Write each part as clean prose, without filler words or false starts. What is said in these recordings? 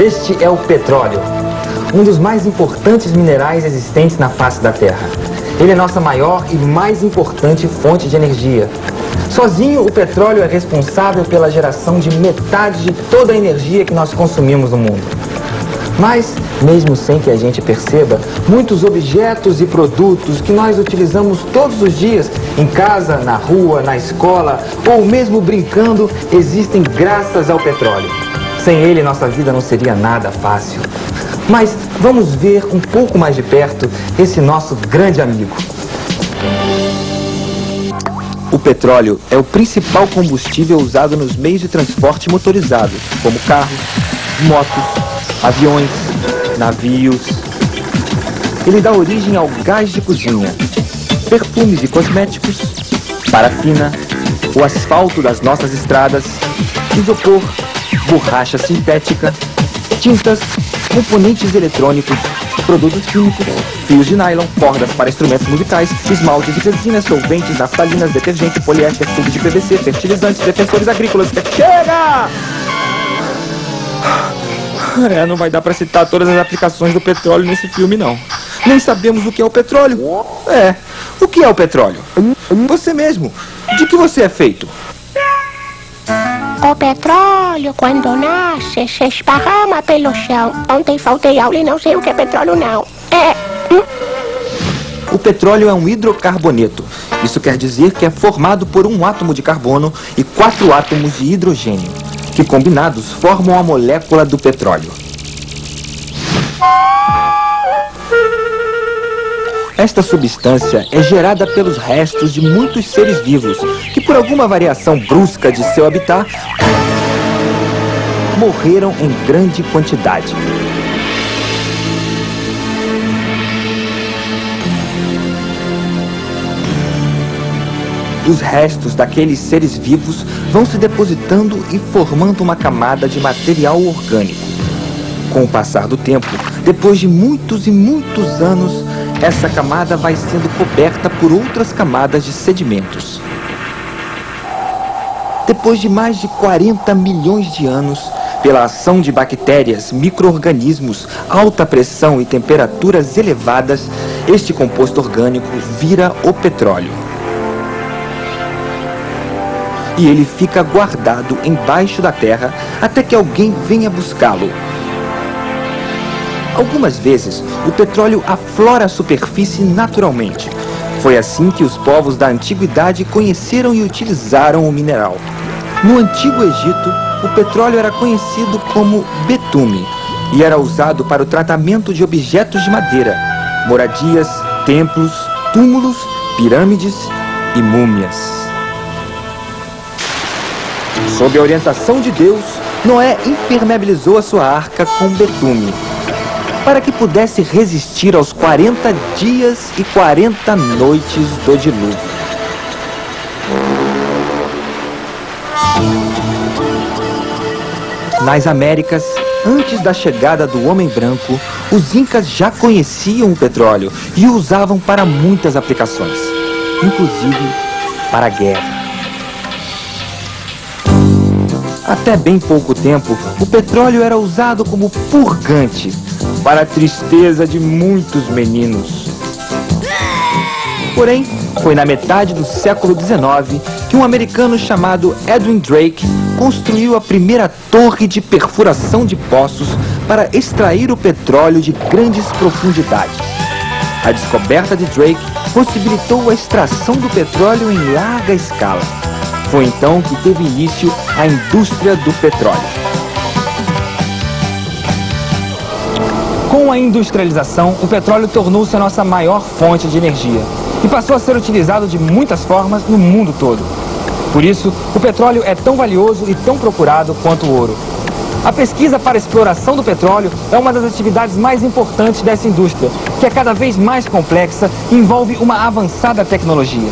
Este é o petróleo, um dos mais importantes minerais existentes na face da Terra. Ele é nossa maior e mais importante fonte de energia. Sozinho, o petróleo é responsável pela geração de metade de toda a energia que nós consumimos no mundo. Mas, mesmo sem que a gente perceba, muitos objetos e produtos que nós utilizamos todos os dias, em casa, na rua, na escola ou mesmo brincando, existem graças ao petróleo. Sem ele, nossa vida não seria nada fácil. Mas vamos ver um pouco mais de perto esse nosso grande amigo. O petróleo é o principal combustível usado nos meios de transporte motorizados, como carros, motos, aviões, navios. Ele dá origem ao gás de cozinha, perfumes e cosméticos, parafina, o asfalto das nossas estradas, isopor, borracha sintética, tintas, componentes eletrônicos, produtos químicos, fios de nylon, cordas para instrumentos musicais, esmaltes de resinas, solventes, naftalinas, detergente, poliéster, tubo de PVC, fertilizantes, defensores agrícolas. Chega! Não vai dar para citar todas as aplicações do petróleo nesse filme, não. Nem sabemos o que é o petróleo. O que é o petróleo? Você mesmo. De que você é feito? O petróleo, quando nasce, se esparrama pelo chão. Ontem faltei aula e não sei o que é petróleo, não. O petróleo é um hidrocarboneto. Isso quer dizer que é formado por um átomo de carbono e 4 átomos de hidrogênio, que combinados formam a molécula do petróleo. Esta substância é gerada pelos restos de muitos seres vivos que, por alguma variação brusca de seu habitat, morreram em grande quantidade. Os restos daqueles seres vivos vão se depositando e formando uma camada de material orgânico. Com o passar do tempo, depois de muitos e muitos anos, essa camada vai sendo coberta por outras camadas de sedimentos. Depois de mais de 40 milhões de anos, pela ação de bactérias, micro-organismos, alta pressão e temperaturas elevadas, este composto orgânico vira o petróleo. E ele fica guardado embaixo da terra até que alguém venha buscá-lo. Algumas vezes, o petróleo aflora a superfície naturalmente. Foi assim que os povos da antiguidade conheceram e utilizaram o mineral. No Antigo Egito, o petróleo era conhecido como betume e era usado para o tratamento de objetos de madeira, moradias, templos, túmulos, pirâmides e múmias. Sob a orientação de Deus, Noé impermeabilizou a sua arca com betume, para que pudesse resistir aos 40 dias e 40 noites do dilúvio. Nas Américas, antes da chegada do homem branco, os incas já conheciam o petróleo e o usavam para muitas aplicações, inclusive para a guerra. Até bem pouco tempo, o petróleo era usado como purgante, para a tristeza de muitos meninos. Porém, foi na metade do século XIX que um americano chamado Edwin Drake construiu a primeira torre de perfuração de poços para extrair o petróleo de grandes profundidades. A descoberta de Drake possibilitou a extração do petróleo em larga escala. Foi então que teve início a indústria do petróleo. Com a industrialização, o petróleo tornou-se a nossa maior fonte de energia e passou a ser utilizado de muitas formas no mundo todo. Por isso, o petróleo é tão valioso e tão procurado quanto o ouro. A pesquisa para a exploração do petróleo é uma das atividades mais importantes dessa indústria, que é cada vez mais complexa e envolve uma avançada tecnologia.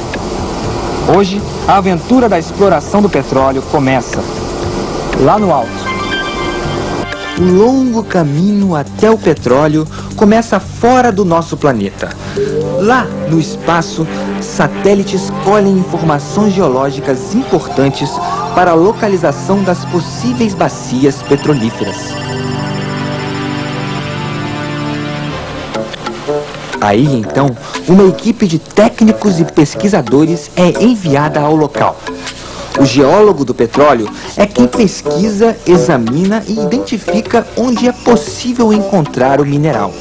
Hoje, a aventura da exploração do petróleo começa lá no alto. O longo caminho até o petróleo começa fora do nosso planeta. Lá, no espaço, satélites colhem informações geológicas importantes para a localização das possíveis bacias petrolíferas. Aí, então, uma equipe de técnicos e pesquisadores é enviada ao local. O geólogo do petróleo é quem pesquisa, examina e identifica onde é possível encontrar o mineral.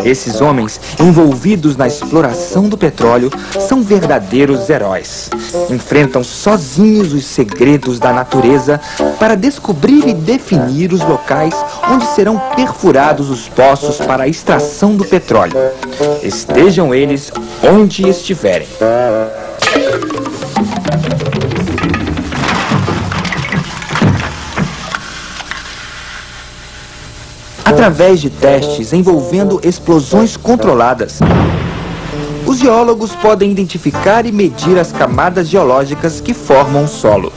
Esses homens, envolvidos na exploração do petróleo, são verdadeiros heróis. Enfrentam sozinhos os segredos da natureza para descobrir e definir os locais onde serão perfurados os poços para a extração do petróleo. Estejam eles onde estiverem. Através de testes envolvendo explosões controladas, os geólogos podem identificar e medir as camadas geológicas que formam o solo.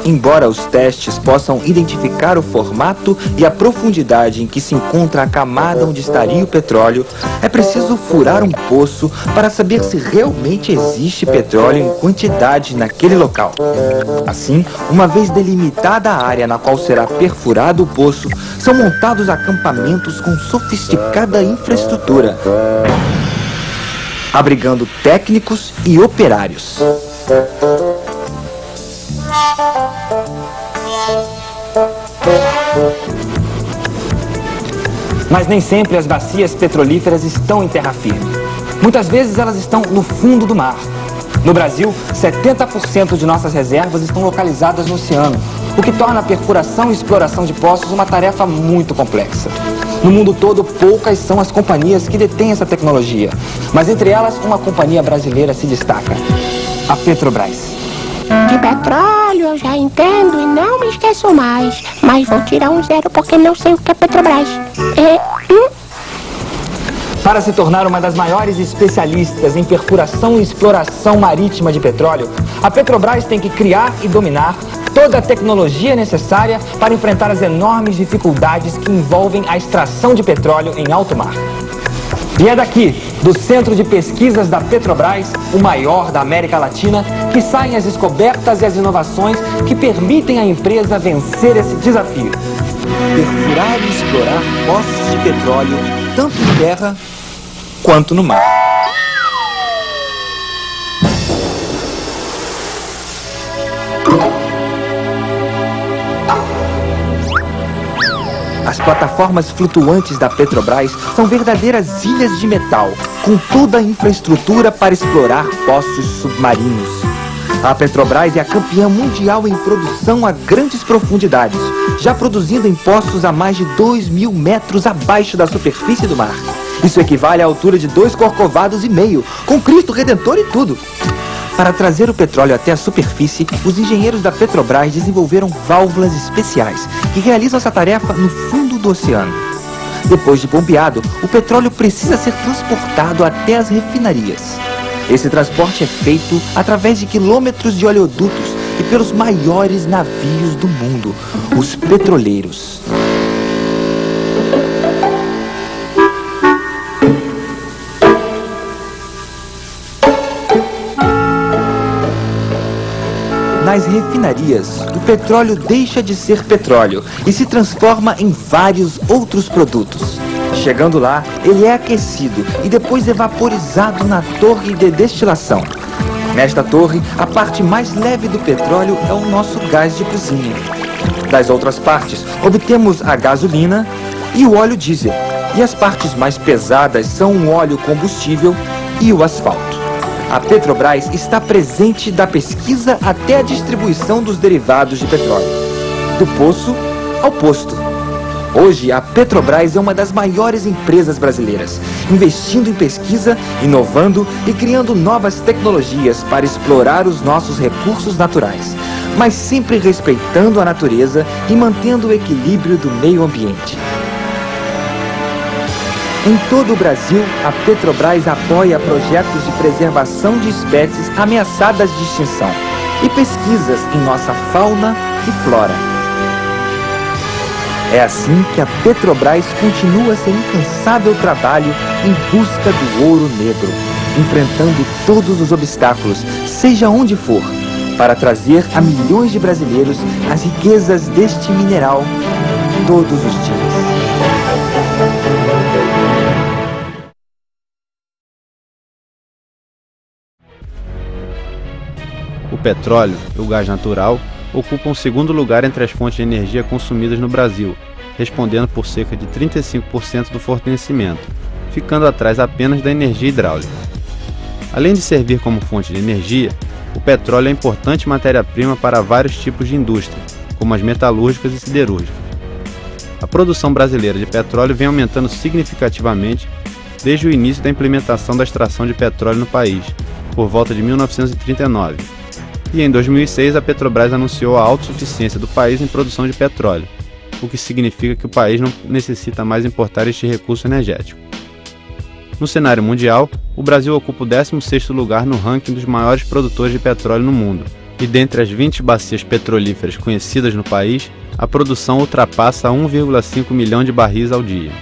Embora os testes possam identificar o formato e a profundidade em que se encontra a camada onde estaria o petróleo, é preciso furar um poço para saber se realmente existe petróleo em quantidade naquele local. Assim, uma vez delimitada a área na qual será perfurado o poço, são montados acampamentos com sofisticada infraestrutura, abrigando técnicos e operários. Mas nem sempre as bacias petrolíferas estão em terra firme. Muitas vezes elas estão no fundo do mar. No Brasil, 70% de nossas reservas estão localizadas no oceano, o que torna a perfuração e exploração de poços uma tarefa muito complexa. No mundo todo, poucas são as companhias que detêm essa tecnologia, mas entre elas, uma companhia brasileira se destaca: a Petrobras. De petróleo eu já entendo e não me esqueço mais. Mas vou tirar um 0 porque não sei o que é Petrobras. Para se tornar uma das maiores especialistas em perfuração e exploração marítima de petróleo, a Petrobras tem que criar e dominar toda a tecnologia necessária para enfrentar as enormes dificuldades que envolvem a extração de petróleo em alto mar. E é daqui, do Centro de Pesquisas da Petrobras, o maior da América Latina, que saem as descobertas e as inovações que permitem à empresa vencer esse desafio. Perfurar e explorar poços de petróleo, tanto em terra quanto no mar. As plataformas flutuantes da Petrobras são verdadeiras ilhas de metal, com toda a infraestrutura para explorar poços submarinos. A Petrobras é a campeã mundial em produção a grandes profundidades, já produzindo em poços a mais de 2.000 metros abaixo da superfície do mar. Isso equivale à altura de 2 corcovados e meio, com Cristo Redentor e tudo. Para trazer o petróleo até a superfície, os engenheiros da Petrobras desenvolveram válvulas especiais que realizam essa tarefa no fundo do oceano. Depois de bombeado, o petróleo precisa ser transportado até as refinarias. Esse transporte é feito através de quilômetros de oleodutos e pelos maiores navios do mundo, os petroleiros. Nas refinarias, o petróleo deixa de ser petróleo e se transforma em vários outros produtos. Chegando lá, ele é aquecido e depois evaporizado na torre de destilação. Nesta torre, a parte mais leve do petróleo é o nosso gás de cozinha. Das outras partes, obtemos a gasolina e o óleo diesel. E as partes mais pesadas são o óleo combustível e o asfalto. A Petrobras está presente da pesquisa até a distribuição dos derivados de petróleo, do poço ao posto. Hoje, a Petrobras é uma das maiores empresas brasileiras, investindo em pesquisa, inovando e criando novas tecnologias para explorar os nossos recursos naturais, mas sempre respeitando a natureza e mantendo o equilíbrio do meio ambiente. Em todo o Brasil, a Petrobras apoia projetos de preservação de espécies ameaçadas de extinção e pesquisas em nossa fauna e flora. É assim que a Petrobras continua seu incansável trabalho em busca do ouro negro, enfrentando todos os obstáculos, seja onde for, para trazer a milhões de brasileiros as riquezas deste mineral todos os dias. petróleo e o gás natural ocupam o segundo lugar entre as fontes de energia consumidas no Brasil, respondendo por cerca de 35% do fornecimento, ficando atrás apenas da energia hidráulica. Além de servir como fonte de energia, o petróleo é importante matéria-prima para vários tipos de indústria, como as metalúrgicas e siderúrgicas. A produção brasileira de petróleo vem aumentando significativamente desde o início da implementação da extração de petróleo no país, por volta de 1939. E em 2006 a Petrobras anunciou a autossuficiência do país em produção de petróleo, o que significa que o país não necessita mais importar este recurso energético. No cenário mundial, o Brasil ocupa o 16º lugar no ranking dos maiores produtores de petróleo no mundo, e dentre as 20 bacias petrolíferas conhecidas no país, a produção ultrapassa 1,5 milhão de barris ao dia.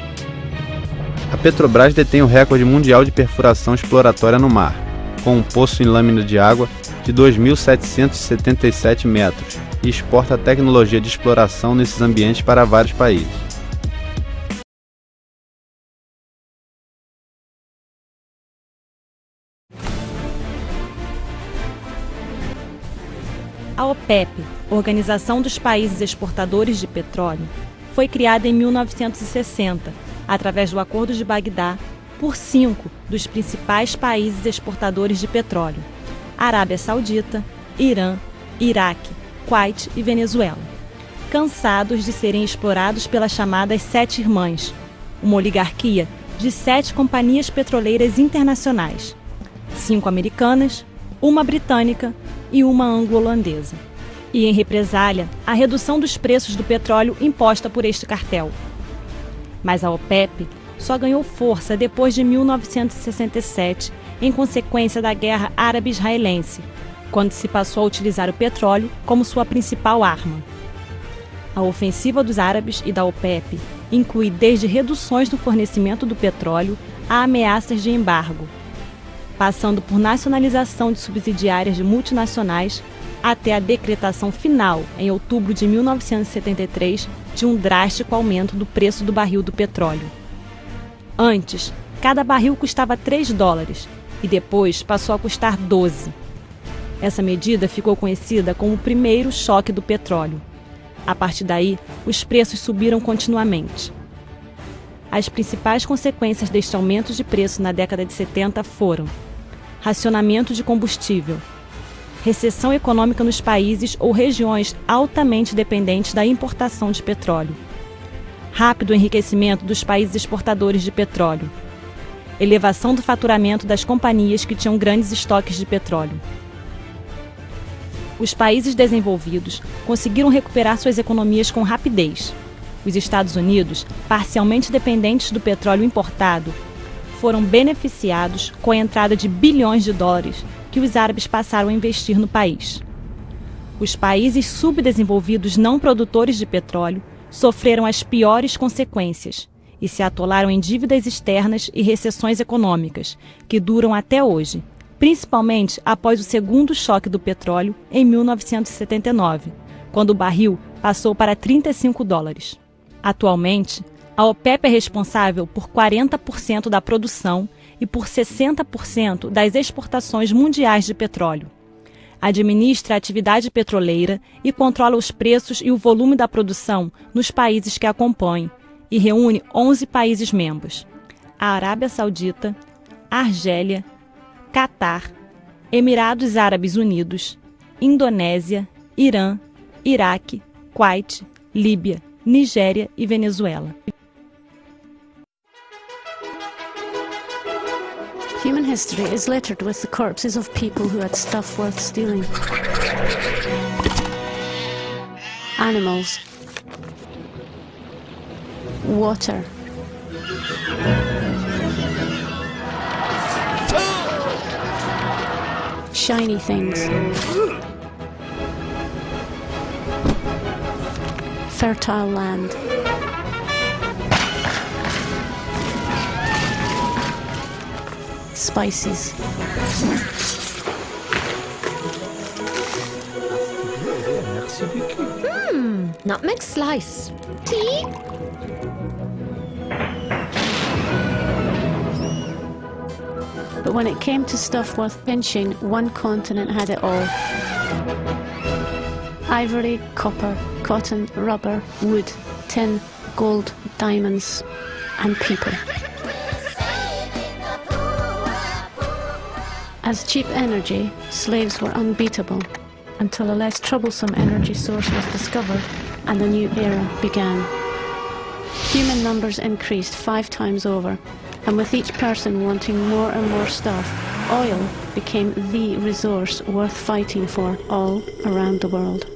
A Petrobras detém o recorde mundial de perfuração exploratória no mar, com um poço em lâmina de água de 2.777 metros, e exporta a tecnologia de exploração nesses ambientes para vários países. A OPEP, Organização dos Países Exportadores de Petróleo, foi criada em 1960, através do Acordo de Bagdá, por 5 dos principais países exportadores de petróleo: Arábia Saudita, Irã, Iraque, Kuwait e Venezuela, cansados de serem explorados pelas chamadas Sete Irmãs, uma oligarquia de 7 companhias petroleiras internacionais, 5 americanas, uma britânica e uma anglo-holandesa, e em represália, a redução dos preços do petróleo imposta por este cartel. Mas a OPEP só ganhou força depois de 1967, em consequência da Guerra Árabe-Israelense, quando se passou a utilizar o petróleo como sua principal arma. A ofensiva dos árabes e da OPEP inclui desde reduções no fornecimento do petróleo a ameaças de embargo, passando por nacionalização de subsidiárias de multinacionais até a decretação final, em outubro de 1973, de um drástico aumento do preço do barril do petróleo. Antes, cada barril custava $3 e depois passou a custar 12. Essa medida ficou conhecida como o primeiro choque do petróleo. A partir daí, os preços subiram continuamente. As principais consequências deste aumento de preço na década de 70 foram: racionamento de combustível, recessão econômica nos países ou regiões altamente dependentes da importação de petróleo, rápido enriquecimento dos países exportadores de petróleo, elevação do faturamento das companhias que tinham grandes estoques de petróleo. Os países desenvolvidos conseguiram recuperar suas economias com rapidez. Os Estados Unidos, parcialmente dependentes do petróleo importado, foram beneficiados com a entrada de bilhões de dólares que os árabes passaram a investir no país. Os países subdesenvolvidos não produtores de petróleo sofreram as piores consequências e se atolaram em dívidas externas e recessões econômicas, que duram até hoje, principalmente após o segundo choque do petróleo em 1979, quando o barril passou para $35. Atualmente, a OPEP é responsável por 40% da produção e por 60% das exportações mundiais de petróleo. Administra a atividade petroleira e controla os preços e o volume da produção nos países que a compõem e reúne 11 países membros: a Arábia Saudita, Argélia, Catar, Emirados Árabes Unidos, Indonésia, Irã, Iraque, Kuwait, Líbia, Nigéria e Venezuela. Human history is littered with the corpses of people who had stuff worth stealing. Animals. Water. Shiny things. Fertile land. Spices. Nutmeg slice. Tea? But when it came to stuff worth pinching, one continent had it all. Ivory, copper, cotton, rubber, wood, tin, gold, diamonds, and people. As cheap energy, slaves were unbeatable until a less troublesome energy source was discovered and a new era began. Human numbers increased 5 times over, and with each person wanting more and more stuff, oil became the resource worth fighting for all around the world.